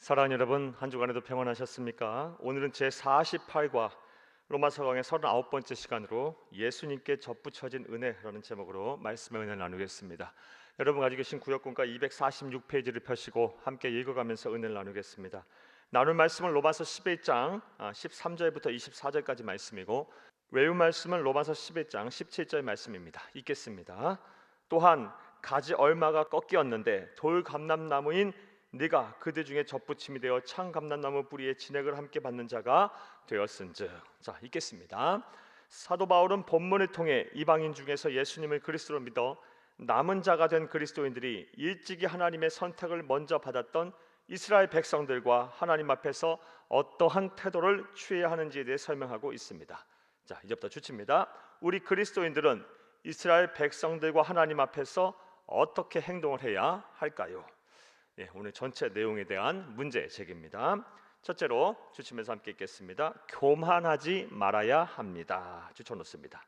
사랑하는 여러분, 한 주간에도 평안하셨습니까? 오늘은 제48과 로마서강의 39번째 시간으로 예수님께 접붙여진 은혜라는 제목으로 말씀의 은혜를 나누겠습니다. 여러분 가지고 계신 구역군과 246페이지를 펴시고 함께 읽어가면서 은혜를 나누겠습니다. 나눌 말씀은 로마서 11장 13절부터 24절까지 말씀이고, 외운 말씀은 로마서 11장 17절 말씀입니다. 읽겠습니다. 또한 가지 얼마가 꺾이었는데 돌 감람나무인 네가 그들 중에 접붙임이 되어 창 감람나무 뿌리에 진액을 함께 받는 자가 되었은즉. 자, 읽겠습니다. 사도 바울은 본문을 통해 이방인 중에서 예수님을 그리스도로 믿어 남은 자가 된 그리스도인들이 일찍이 하나님의 선택을 먼저 받았던 이스라엘 백성들과 하나님 앞에서 어떠한 태도를 취해야 하는지에 대해 설명하고 있습니다. 자, 이제부터 주치입니다. 우리 그리스도인들은 이스라엘 백성들과 하나님 앞에서 어떻게 행동을 해야 할까요? 오늘 전체 내용에 대한 문제 제기입니다. 첫째로 주치면서 함께 읽겠습니다. 교만하지 말아야 합니다. 주쳐놓습니다.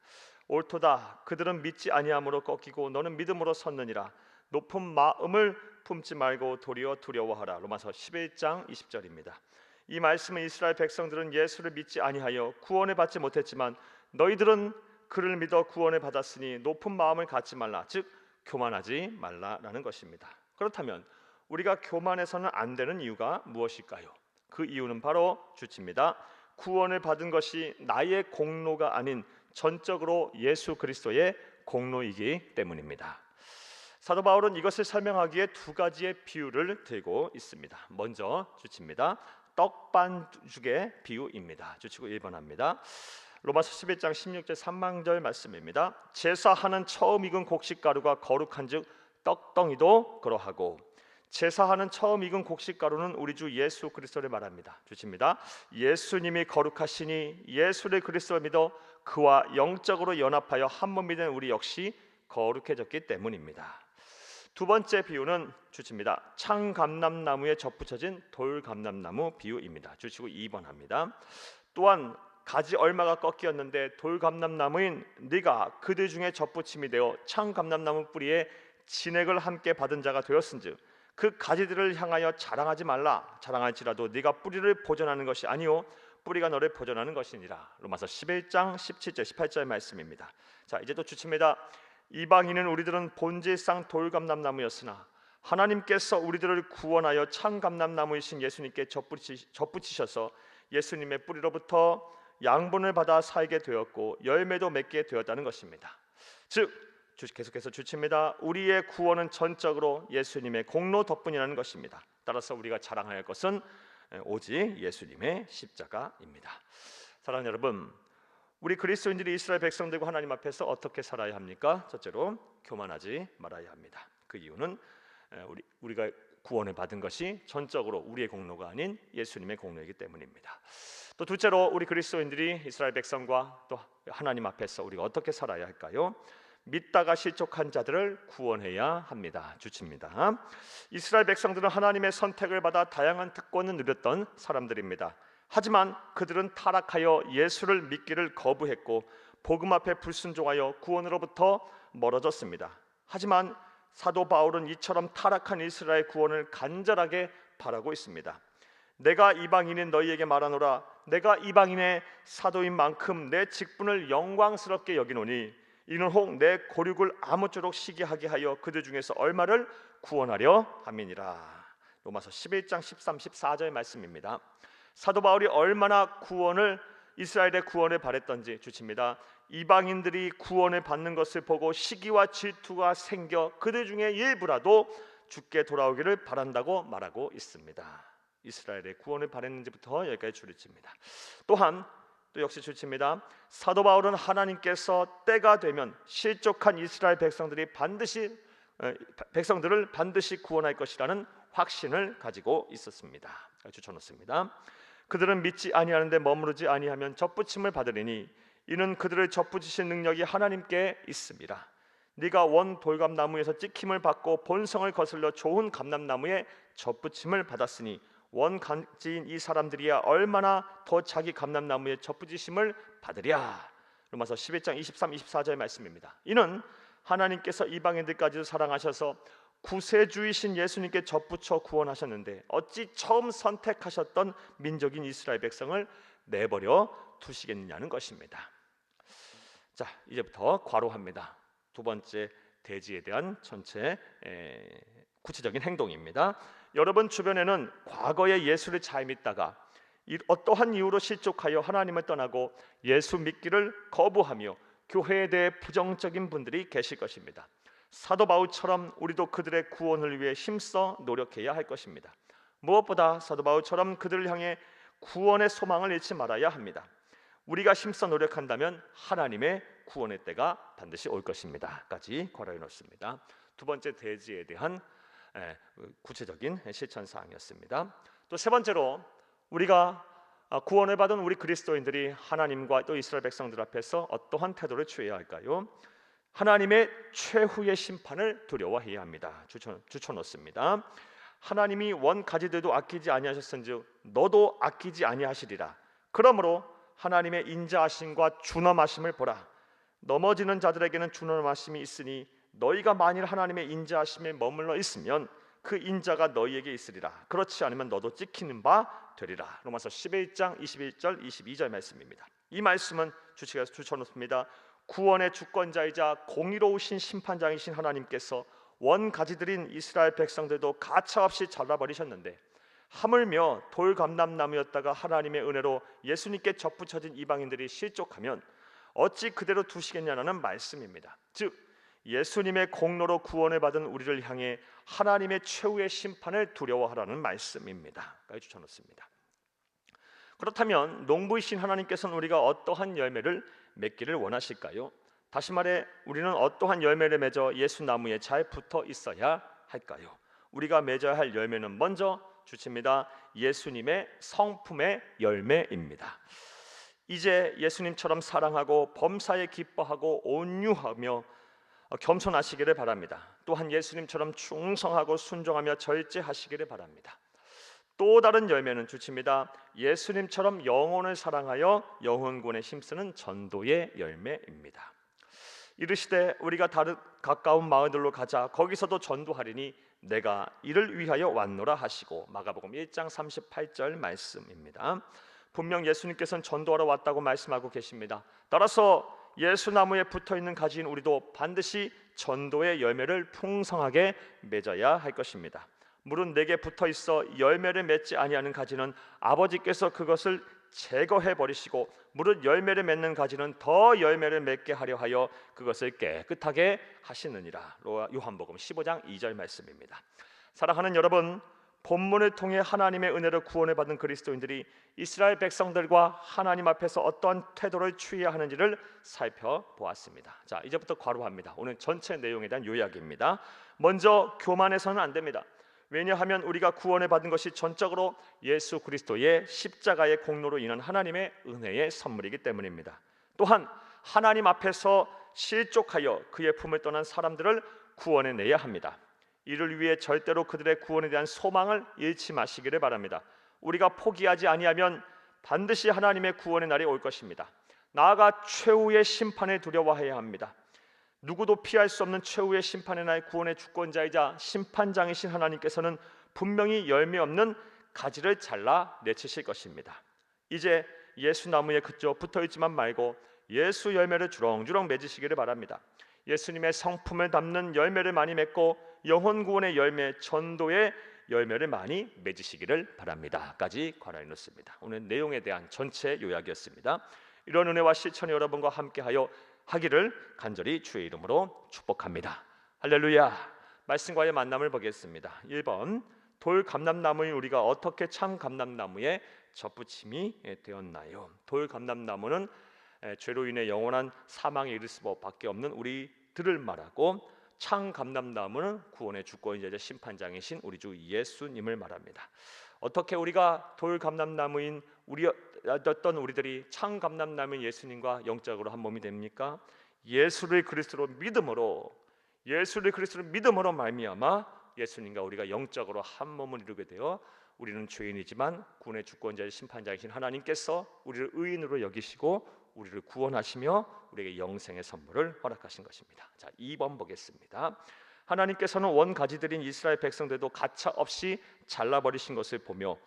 옳도다. 그들은 믿지 아니함으로 꺾이고 너는 믿음으로 섰느니라. 높은 마음을 품지 말고 도리어 두려워하라. 로마서 11장 20절입니다. 이 말씀은 이스라엘 백성들은 예수를 믿지 아니하여 구원을 받지 못했지만 너희들은 그를 믿어 구원을 받았으니 높은 마음을 갖지 말라, 즉 교만하지 말라라는 것입니다. 그렇다면 우리가 교만해서는 안 되는 이유가 무엇일까요? 그 이유는 바로 주치입니다. 구원을 받은 것이 나의 공로가 아닌 전적으로 예수 그리스도의 공로이기 때문입니다. 사도 바울은 이것을 설명하기에 두 가지의 비유를 들고 있습니다. 먼저 주치입니다. 떡반죽의 비유입니다. 주치고 1번 합니다. 로마서 11장 16절 3망절 말씀입니다. 제사하는 처음 익은 곡식가루가 거룩한즉 떡덩이도 그러하고. 제사하는 처음 익은 곡식가루는 우리 주 예수 그리스도를 말합니다. 주십니다. 예수님이 거룩하시니 예수를 그리스도를 믿어 그와 영적으로 연합하여 한 몸이 된 우리 역시 거룩해졌기 때문입니다. 두 번째 비유는 주십니다. 창 감람나무에 접붙여진 돌 감람나무 비유입니다. 주시고 2번 합니다. 또한 가지 얼마가 꺾이었는데 돌 감람나무인 네가 그들 중에 접붙임이 되어 창 감람나무 뿌리에 진액을 함께 받은 자가 되었은즉 그 가지들을 향하여 자랑하지 말라. 자랑할지라도 네가 뿌리를 보존하는 것이 아니요 뿌리가 너를 보존하는 것이니라. 로마서 11장 17절 18절 말씀입니다. 자, 이제 또 주칩니다. 이방인은 우리들은 본질상 돌감람나무였으나 하나님께서 우리들을 구원하여 창감람나무이신 예수님께 접붙이셔서 예수님의 뿌리로부터 양분을 받아 살게 되었고 열매도 맺게 되었다는 것입니다. 즉 계속해서 주칩니다. 우리의 구원은 전적으로 예수님의 공로 덕분이라는 것입니다. 따라서 우리가 자랑해야 할 것은 오직 예수님의 십자가입니다. 사랑하는 여러분, 우리 그리스도인들이 이스라엘 백성들과 하나님 앞에서 어떻게 살아야 합니까? 첫째로 교만하지 말아야 합니다. 그 이유는 우리가 구원을 받은 것이 전적으로 우리의 공로가 아닌 예수님의 공로이기 때문입니다. 또 둘째로 우리 그리스도인들이 이스라엘 백성과 또 하나님 앞에서 우리가 어떻게 살아야 할까요? 믿다가 실족한 자들을 구원해야 합니다. 주치입니다. 이스라엘 백성들은 하나님의 선택을 받아 다양한 특권을 누렸던 사람들입니다. 하지만 그들은 타락하여 예수를 믿기를 거부했고 복음 앞에 불순종하여 구원으로부터 멀어졌습니다. 하지만 사도 바울은 이처럼 타락한 이스라엘 구원을 간절하게 바라고 있습니다. 내가 이방인인 너희에게 말하노라. 내가 이방인의 사도인 만큼 내 직분을 영광스럽게 여기노니 이는 혹 내 고륙을 아무쪼록 시기하게 하여 그들 중에서 얼마를 구원하려 함이니라. 로마서 11장 13, 14절 말씀입니다. 사도 바울이 얼마나 이스라엘의 구원을 바랬던지 주칩니다. 이방인들이 구원을 받는 것을 보고 시기와 질투가 생겨 그들 중에 일부라도 죽게 돌아오기를 바란다고 말하고 있습니다. 이스라엘의 구원을 바랬는지부터 여기까지 줄입니다. 또한 또 역시 주칩니다. 사도 바울은 하나님께서 때가 되면 실족한 이스라엘 백성들을 반드시 구원할 것이라는 확신을 가지고 있었습니다. 주쳐놓습니다. 그들은 믿지 아니하는데 머무르지 아니하면 접붙임을 받으리니 이는 그들을 접붙이신 능력이 하나님께 있습니다. 네가 원 돌감나무에서 찍힘을 받고 본성을 거슬러 좋은 감람나무에 접붙임을 받았으니 원간지인 이 사람들이야 얼마나 더 자기 감람나무에 접붙이심을 받으랴. 로마서 11장 23, 24절 말씀입니다. 이는 하나님께서 이방인들까지도 사랑하셔서 구세주이신 예수님께 접붙여 구원하셨는데 어찌 처음 선택하셨던 민족인 이스라엘 백성을 내버려 두시겠느냐는 것입니다. 자, 이제부터 과로합니다. 두 번째 대지에 대한 전체 구체적인 행동입니다. 여러분 주변에는 과거에 예수를 잘 믿다가 어떠한 이유로 실족하여 하나님을 떠나고 예수 믿기를 거부하며 교회에 대해 부정적인 분들이 계실 것입니다. 사도 바울처럼 우리도 그들의 구원을 위해 힘써 노력해야 할 것입니다. 무엇보다 사도 바울처럼 그들을 향해 구원의 소망을 잃지 말아야 합니다. 우리가 힘써 노력한다면 하나님의 구원의 때가 반드시 올 것입니다.까지 괄호해 놓습니다. 두 번째 대지에 대한 구체적인 실천 사항이었습니다. 또 세 번째로 우리가 구원을 받은 우리 그리스도인들이 하나님과 또 이스라엘 백성들 앞에서 어떠한 태도를 취해야 할까요? 하나님의 최후의 심판을 두려워해야 합니다. 주쳐놓습니다. 하나님이 원 가지들도 아끼지 아니하셨은즉 너도 아끼지 아니하시리라. 그러므로 하나님의 인자하심과 준엄하심을 보라. 넘어지는 자들에게는 준엄하심이 있으니 너희가 만일 하나님의 인자하심에 머물러 있으면 그 인자가 너희에게 있으리라. 그렇지 않으면 너도 찍히는 바 되리라. 로마서 11장 21절 22절 말씀입니다. 이 말씀은 주치가 주쳐놓습니다. 구원의 주권자이자 공의로우신 심판장이신 하나님께서 원가지들인 이스라엘 백성들도 가차없이 잘라버리셨는데 하물며 돌감람나무였다가 하나님의 은혜로 예수님께 접붙여진 이방인들이 실족하면 어찌 그대로 두시겠냐는 말씀입니다. 즉 예수님의 공로로 구원을 받은 우리를 향해 하나님의 최후의 심판을 두려워하라는 말씀입니다. 까지 주쳐놓습니다. 그렇다면 농부이신 하나님께서는 우리가 어떠한 열매를 맺기를 원하실까요? 다시 말해 우리는 어떠한 열매를 맺어 예수 나무에 잘 붙어 있어야 할까요? 우리가 맺어야 할 열매는 먼저 주칩니다. 예수님의 성품의 열매입니다. 이제 예수님처럼 사랑하고 범사에 기뻐하고 온유하며 겸손하시기를 바랍니다. 또한 예수님처럼 충성하고 순종하며 절제하시기를 바랍니다. 또 다른 열매는 주칩니다. 예수님처럼 영혼을 사랑하여 영혼군에 힘쓰는 전도의 열매입니다. 이르시되 우리가 다른 가까운 마을들로 가자. 거기서도 전도하리니 내가 이를 위하여 왔노라 하시고. 마가복음 1장 38절 말씀입니다. 분명 예수님께서는 전도하러 왔다고 말씀하고 계십니다. 따라서 예수나무에 붙어있는 가지인 우리도 반드시 전도의 열매를 풍성하게 맺어야 할 것입니다. 물은 내게 붙어있어 열매를 맺지 아니하는 가지는 아버지께서 그것을 제거해 버리시고 무릇 열매를 맺는 가지는 더 열매를 맺게 하려 하여 그것을 깨끗하게 하시느니라. 요한복음 15장 2절 말씀입니다. 사랑하는 여러분, 본문을 통해 하나님의 은혜로 구원을 받은 그리스도인들이 이스라엘 백성들과 하나님 앞에서 어떠한 태도를 취해야 하는지를 살펴보았습니다. 자, 이제부터 괄호합니다. 오늘 전체 내용에 대한 요약입니다. 먼저 교만해서는 안 됩니다. 왜냐하면 우리가 구원을 받은 것이 전적으로 예수 그리스도의 십자가의 공로로 인한 하나님의 은혜의 선물이기 때문입니다. 또한 하나님 앞에서 실족하여 그의 품을 떠난 사람들을 구원해내야 합니다. 이를 위해 절대로 그들의 구원에 대한 소망을 잃지 마시기를 바랍니다. 우리가 포기하지 아니하면 반드시 하나님의 구원의 날이 올 것입니다. 나아가 최후의 심판을 두려워해야 합니다. 누구도 피할 수 없는 최후의 심판의 날 구원의 주권자이자 심판장이신 하나님께서는 분명히 열매 없는 가지를 잘라 내치실 것입니다. 이제 예수 나무에 그저 붙어있지만 말고 예수 열매를 주렁주렁 맺으시기를 바랍니다. 예수님의 성품을 담는 열매를 많이 맺고 영혼 구원의 열매, 전도의 열매를 많이 맺으시기를 바랍니다. 까지 괄호해 놓습니다. 오늘 내용에 대한 전체 요약이었습니다. 이런 은혜와 실천이 여러분과 함께하여 하기를 간절히 주의 이름으로 축복합니다. 할렐루야. 말씀과의 만남을 보겠습니다. 1번, 돌 감람나무인 우리가 어떻게 참 감람나무에 접붙임이 되었나요? 돌 감람나무는 죄로 인해 영원한 사망에 이를 수밖에 없는 우리들을 말하고, 참 감람나무는 구원의 주권자이자 심판장이신 우리 주 예수님을 말합니다. 어떻게 우리가 돌 감람나무인 어떤 우리들이 참 감람나무인 예수님과 영적으로 한 몸이 됩니까? 예수를 그리스도로 믿음으로 말미암아 예수님과 우리가 영적으로 한 몸을 이루게 되어 우리는 죄인이지만 구원의 주권자의 심판자이신 하나님께서 우리를 의인으로 여기시고 우리를 구원하시며 우리에게 영생의 선물을 허락하신 것입니다. 자, 2번 보겠습니다. 하나님께서는 원가지들인 이스라엘 백성들도 가차 없이 잘라버리신 것을 보며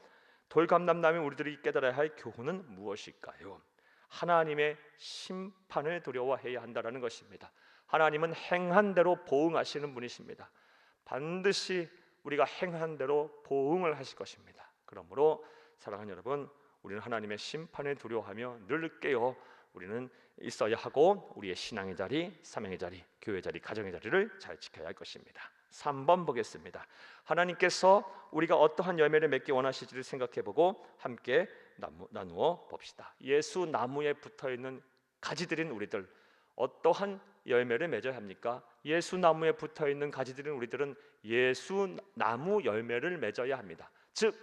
돌감람남인 우리들이 깨달아야 할 교훈은 무엇일까요? 하나님의 심판을 두려워해야 한다는 것입니다. 하나님은 행한 대로 보응하시는 분이십니다. 반드시 우리가 행한 대로 보응을 하실 것입니다. 그러므로 사랑하는 여러분, 우리는 하나님의 심판을 두려워하며 늘 깨어 우리는 있어야 하고 우리의 신앙의 자리, 사명의 자리, 교회 자리, 가정의 자리를 잘 지켜야 할 것입니다. 3번 보겠습니다. 하나님께서 우리가 어떠한 열매를 맺기 원하실지를 생각해보고 함께 나누어 봅시다. 예수 나무에 붙어있는 가지들인 우리들, 어떠한 열매를 맺어야 합니까? 예수 나무에 붙어있는 가지들인 우리들은 예수 나무 열매를 맺어야 합니다. 즉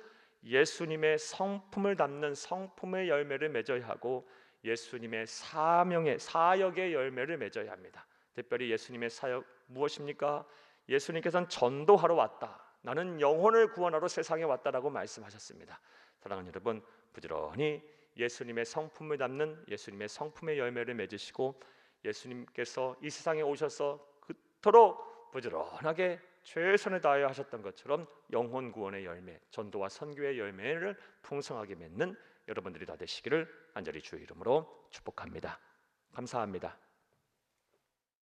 예수님의 성품을 담는 성품의 열매를 맺어야 하고 예수님의 사역의 열매를 맺어야 합니다. 특별히 예수님의 사역 무엇입니까? 예수님께서는 전도하러 왔다. 나는 영혼을 구원하러 세상에 왔다라고 말씀하셨습니다. 사랑하는 여러분, 부지런히 예수님의 성품을 담는 예수님의 성품의 열매를 맺으시고 예수님께서 이 세상에 오셔서 그토록 부지런하게 최선을 다하여 하셨던 것처럼 영혼 구원의 열매, 전도와 선교의 열매를 풍성하게 맺는 여러분들이 다 되시기를 간절히 주의 이름으로 축복합니다. 감사합니다.